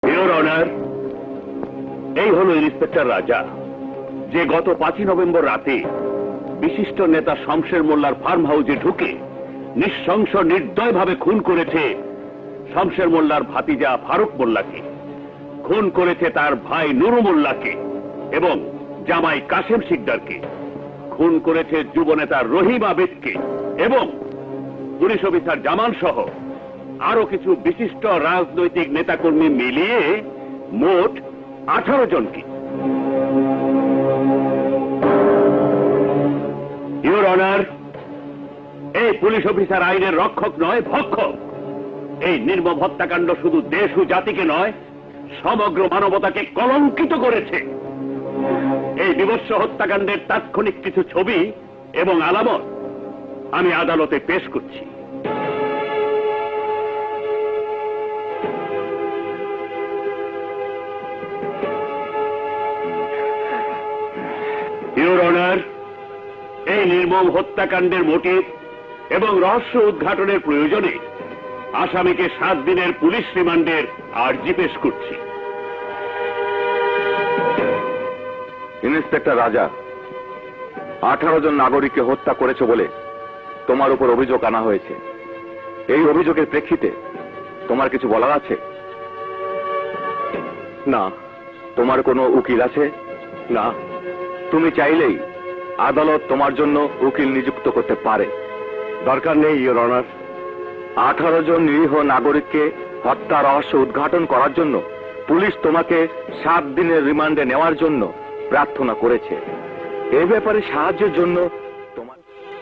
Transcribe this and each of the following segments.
Your honour, এই হলো inspector রাজা, যে গত 5ই নভেম্বর রাতে বিশিষ্ট নেতা শমশের মোল্লার ফার্ম হাউসে ঢুকে নিঃশংস নির্দয়ভাবে খুন করেছে শমশের মোল্লার ভাতিজা ফারুক মোল্লাকে, খুন করেছে তার ভাই নুরু মোল্লাকে এবং জামাই কাশেম শিকদারকে, খুন করেছে যুবনেতা রহিম আবেদকে এবং পুলিশ অফিসার জামাল সহ আরো কিছু বিশিষ্ট রাজনৈতিক নেতাকর্মী মিলিয়ে মোট 18 জনকে। ইওর অনার, এই পুলিশ অফিসার আইনের রক্ষক নয়, ভক্ষক। এই নির্মম হত্যাকাণ্ড শুধু দেশ ও জাতিকে নয়, সমগ্র মানবতাকে কলঙ্কিত করেছে। এই বিভৎস হত্যাকাণ্ডের তাৎক্ষণিক কিছু ছবি এবং আলামত আমি আদালতে পেশ করছি। ইওর অনার, এই নির্মম হত্যাকাণ্ডের মোটিভ এবং রহস্য উদ্ঘাটনের প্রয়োজনে আসামিকে 7 দিনের পুলিশ রিমান্ডের আর্জি পেশ করছি। ইন্সপেক্টর রাজা, 18 জন নাগরিককে হত্যা করেছে বলে তোমার উপর অভিযোগ আনা হয়েছে। এই অভিযোগের প্রেক্ষিতে তোমার কিছু বলার আছে? না। তোমার কোনো উকিল আছে? না। তুমি চাইলেই আদালত তোমার জন্য উকিল নিযুক্ত করতে পারে। দরকার নেই ইওর অনার। 18 জন নিরীহ নাগরিককে হত্যা রহস্য উদ্ঘাটন করার জন্য পুলিশ তোমাকে 7 দিনের রিমান্ডে নেওয়ার জন্য প্রার্থনা করেছে। এই ব্যাপারে সাহায্যের জন্য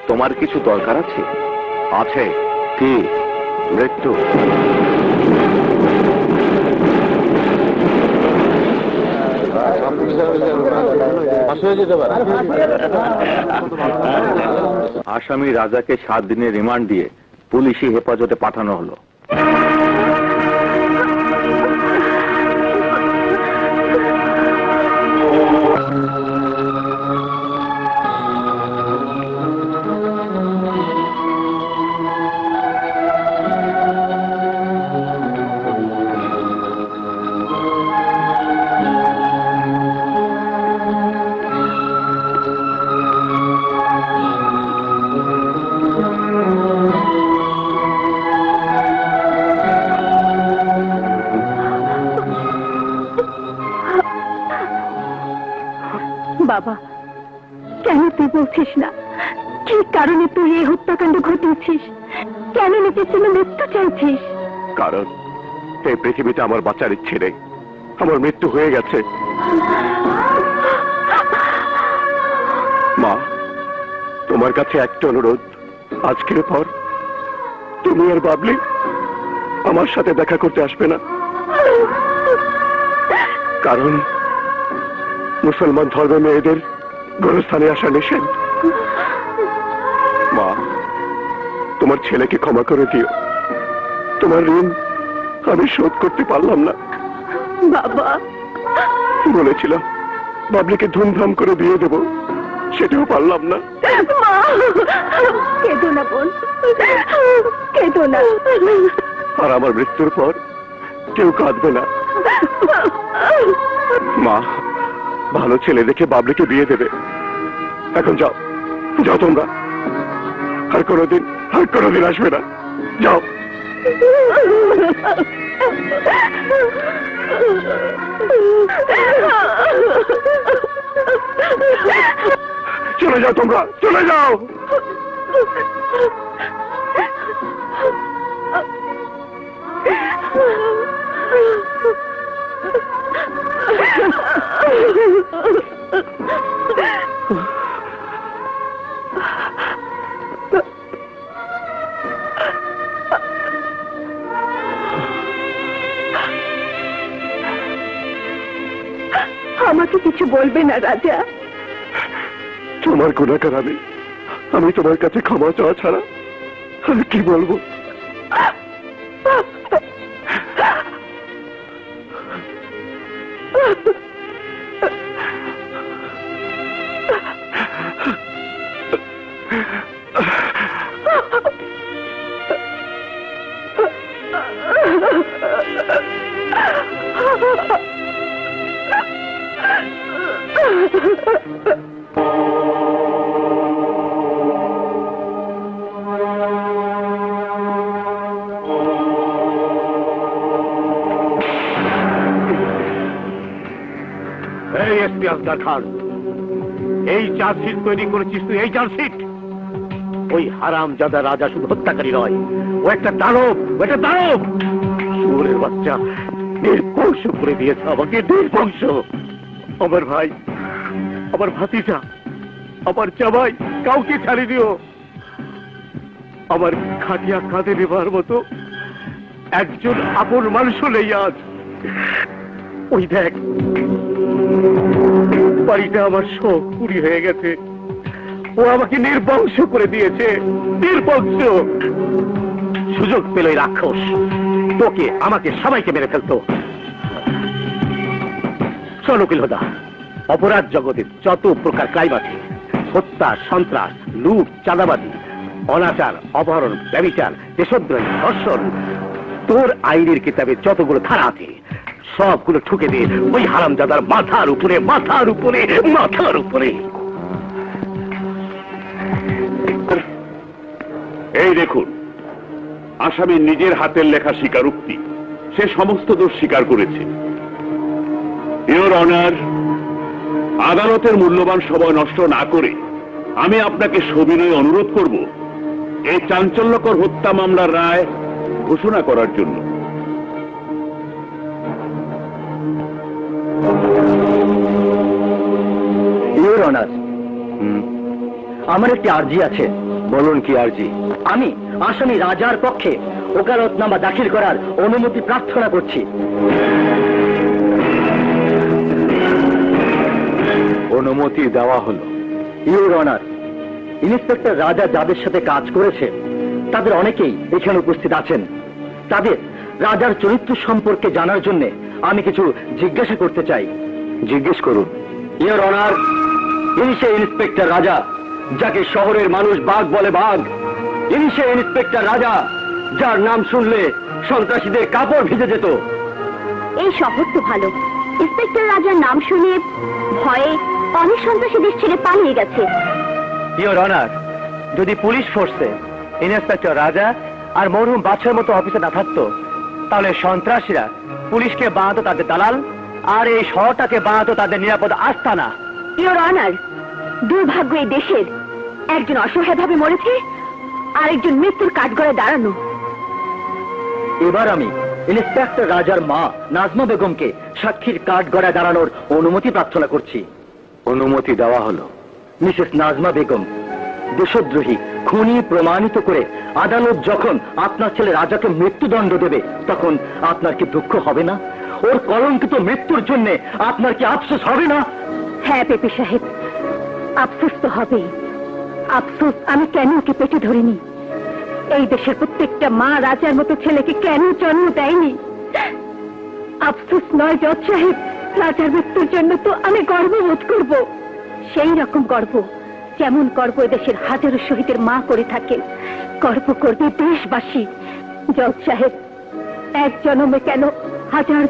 তোমার কিছু দরকার আছে? আছে। কি? মৃত্যু। আসামি রাজাকে 7 দিনের রিমান্ড দিয়ে পুলিশি হেফাজতে পাঠানো হলো। বাবা, কেন তুই বলছিস না কি কারণে তুই এই হত্যাকাণ্ড ঘটিয়েছিস? কেন নিজের জন্য মৃত্যু চাইছিস? কারণ এই পৃথিবীতে আমার বাঁচার ইচ্ছে নেই, আমার মৃত্যু হয়ে গেছে। মা, তোমার কাছে একটা অনুরোধ, আজকের পর তুমি আর বাবলি আমার সাথে দেখা করতে আসবে না। কারণ মুসলমান ধর্মে মেয়েদের গোরস্থানে আসা নিষেধ। মা, তোমার ছেলেকে ক্ষমা করে দিও, তোমার ঋণ আমি শোধ করতে পারলাম না। বাবা, বলেছিলাম বাবলিকে ধুমধাম করে বিয়ে দেব, সেটাও পারলাম না। মা, কেঁদো না বোন, কেঁদো না। আর আমার মৃত্যুর পর কেউ কাঁদবে না। মা, ভালো ছেলে দেখে বাবলিকে বিয়ে দেবে। এখন যাও, যাও তোমরা, আর কোনোদিন আসবে না। যাও। চলে যাও তোমরা, চলে যাও। আমাকে কিছু বলবে না রাজা? তোমার গুণাকার আমি তোমার কাছে ক্ষমা চাওয়া ছাড়া আমি কি বলবো? এই এসপি আসগার খান, এই চার্জশিট তৈরি করেছিস তুই? এই চার্জশিট? ওই হারামজাদা রাজা শুধু হত্যাকারী নয়, ও একটা দানব, ও একটা দানব। শুয়োরের বাচ্চা, নির্বংশ করে দিয়েছে আমাকে, নির্বংশ। আমার ভাই, আমার ভাতিজা, আমার জামাই কাউকে ছাড়িনিও। আমার খাটিয়া কাঁধে নেবার মতো একজন আপন মানুষও নেই আজ। ওই দেখ, বাড়িটা আমার সব পুরি হয়ে গেছে। ও আমাকে নির্বংশ করে দিয়েছে, নির্বংশ। সুযোগ পেল এই রাক্ষস তোকে, আমাকে, সবাইকে মেরে ফেলতো। শোন উকিল হোদা, অপরাধ জগতে যত প্রকার ক্রাইম আছে, হত্যা, সন্ত্রাস, লুট, চাঁদাবাজি, অনাচার, অপহরণ, ব্যভিচার, দেশদ্রোহী, ধর্ষণ, তোর আইনের কিতাবে যতগুলো ধারা আছে সবগুলো ঠুকে দিয়ে ওই হারামজাদার মাথার উপরে, মাথার উপরে, মাথার উপরে। এই দেখুন, আসামি নিজের হাতের লেখা স্বীকারোক্তি, সে সমস্ত দোষ স্বীকার করেছে। ইওর অনার, আদালতের মূল্যবান সময় নষ্ট না করে আমি আপনাকে সবিনয়ে অনুরোধ করব এই চাঞ্চল্যকর হত্যা মামলার রায় ঘোষণা করার জন্য। ইওর অনার, আমার একটি আর্জি আছে। বলুন, কি আর্জি? আমি আসামি রাজার পক্ষে ওকালতনামা দাখিল করার অনুমতি প্রার্থনা করছি। অনুমতি দেওয়া হলো। ইওর অনার, ইন্সপেক্টর রাজা যাদের সাথে কাজ করেছে তাদের অনেকেই এখানে উপস্থিত আছেন। তাদের রাজার চরিত্র সম্পর্কে জানার জন্য আমি কিছু জিজ্ঞাসা করতে চাই। জিজ্ঞেস করুন। ইওর অনার, ইনি সেই ইন্সপেক্টর রাজা যাকে শহরের মানুষ বাঘ বলে বাঘ। ইনি সেই ইন্সপেক্টর রাজা যার নাম শুনলে সন্ত্রাসীদের কাপড় ভিজে যেত। এই শহর তো ভালো, ইন্সপেক্টর রাজার নাম শুনে ভয়ে অনেক সন্ত্রাসী দেশ ছেড়ে পালিয়ে গেছে। ইওর অনার, যদি পুলিশ ফোর্সে ইন্সপেক্টর রাজা আর মরহুম বাদশার মতো অফিসে না থাকতো, তাহলে সন্ত্রাসীরা পুলিশকে বানাতো তাদের দালাল, আর এই শহরটাকে বানাতো তাদের নিরাপদ আস্তানা। ইওর অনার, দুর্ভাগ্য এই দেশের একজন অসহায়ভাবে মরেছে, আরেকজন মৃত্যুর কাঠগড়ায় দাঁড়ানো। এবার আমি ইন্সপেক্টর রাজার মা নাজমা বেগমকে সাক্ষীর কাঠগড়ায় দাঁড়ানোর অনুমতি প্রার্থনা করছি। অনুমতি দেওয়া হলো। মিসেস নাজমা বেগম, দেশদ্রোহী খুনি প্রমাণিত করে আদালত যখন আপনার ছেলে রাজাকে মৃত্যুদণ্ড দেবে, তখন আপনার কি দুঃখ হবে না? ওর কলঙ্কিত মৃত্যুর জন্য আপনার কি আফসোস হবে না? হ্যাঁ পেপি সাহেব, আফসোস তো হবেই। আফসোস আমি কেন ওকে পেটে ধরিনি। এই দেশের প্রত্যেকটা মা রাজার মতো ছেলেকে কেন জন্ম দেয়নি। আফসোস নয় জজ সাহেব, রাজার মৃত্যুর জন্য তো আমি গর্ববোধ করব, সেই রকম গর্ব যেমন গর্ব দেশের হাজারো শহীদের মা করে থাকেন, গর্ব করবে দেশবাসী। জজ সাহেব, এক জন্মে কেন হাজার